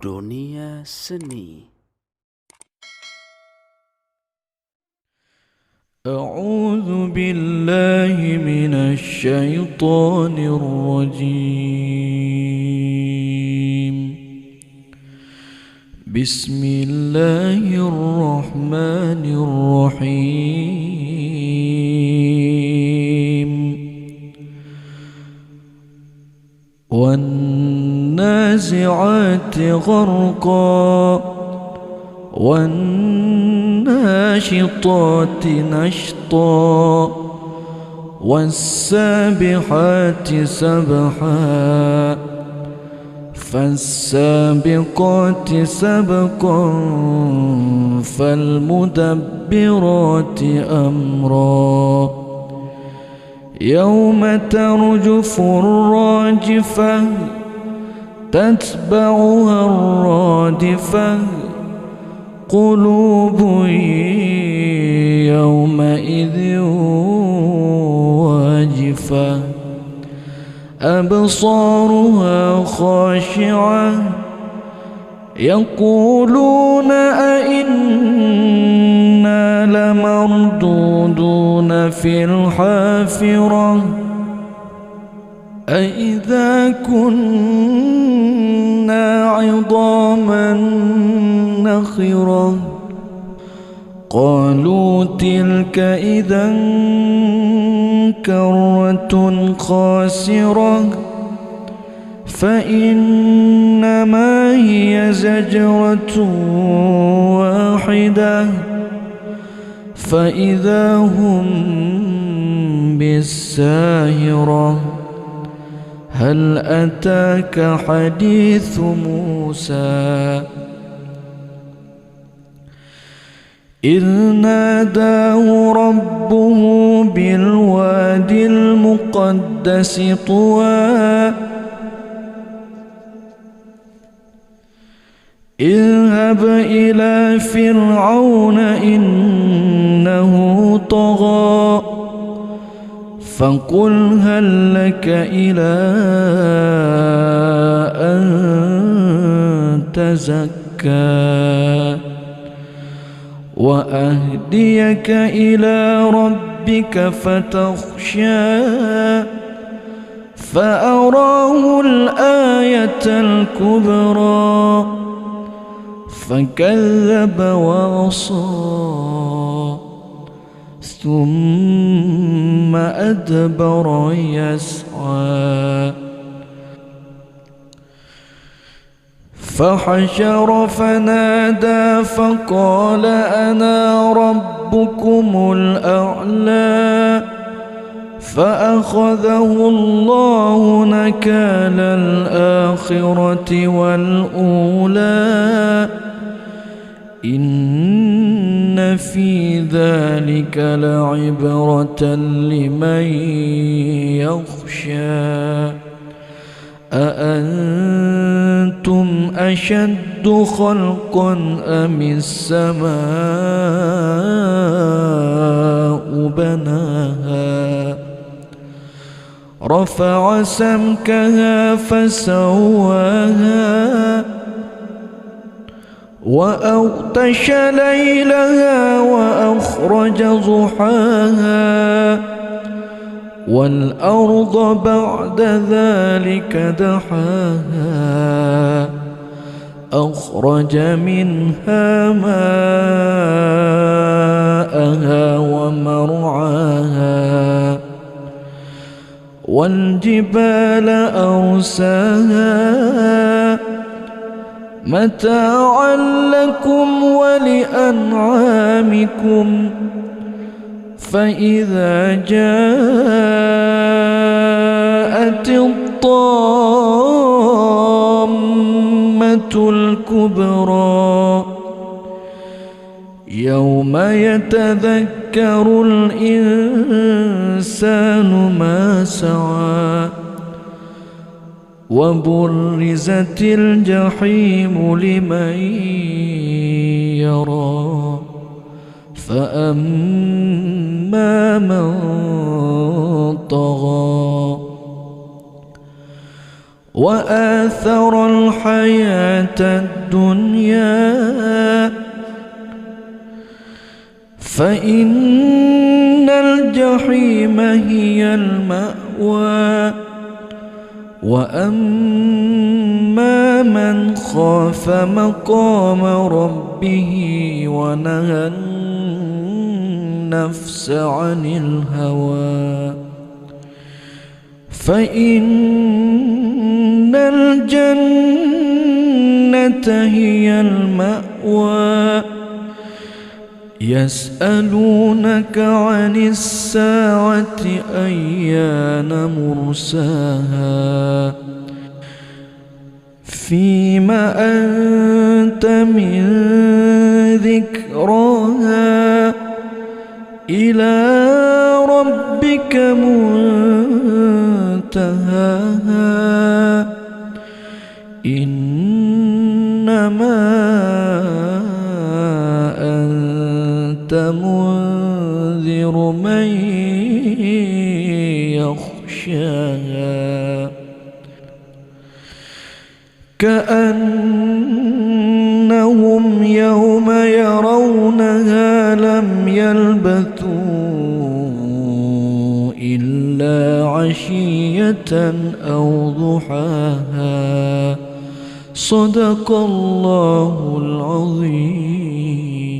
Dunia Seni. أعوذ بالله من الشيطان الرجيم. بسم الله الرحمن الرحيم. والنازعات غرقا والناشطات نشطا والسابحات سبحا فالسابقات سبقا فالمدبرات أمرا يوم ترجف الراجفة تتبعها الرادفة قلوب يومئذ واجفة أبصارها خاشعة يقولون أئنا لمردودون في الحافرة أئذا كنا عظاما نخرة قالوا تلك إذا كرة خاسرة فإنما هي زجرة واحدة فإذا هم بالساهرة هل أتاك حديث موسى إذ ناداه ربه بالوادي المقدس طوى اذهب إلى فرعون إنه طغى فقل هل لك إلى أن تزكى وأهديك إلى ربك فتخشى فأراه الآية الكبرى فكذب وعصى ثم أدبر يسعى فحشر فنادى فقال أنا ربكم الأعلى فأخذه الله نكال الآخرة والأولى إن في ذلك لعبرة لمن يخشى أأنتم أشد خلقا أم السماء بناها رفع سمكها فسواها وأغطش ليلها وأخرج ضحاها والأرض بعد ذلك دحاها أخرج منها ماءها ومرعاها والجبال أرساها متاعا لكم ولأنعامكم فإذا جاءت الطامة الكبرى يوم يتذكر الإنسان ما سعى وبرزت الجحيم لمن يرى فأما من طغى وآثر الحياة الدنيا فإن الجحيم هي المأوى وأما من خاف مقام ربه ونهى النفس عن الهوى فإن الجنة هي المأوى يسألونك عن الساعة أيان مرساها فيما أنت من ذكراها إلى ربك منتهاها إنما أنت منذر من يخشاها كأنهم يوم يرونها لم يلبثوا إلا عشية أو ضحاها صدق الله العظيم.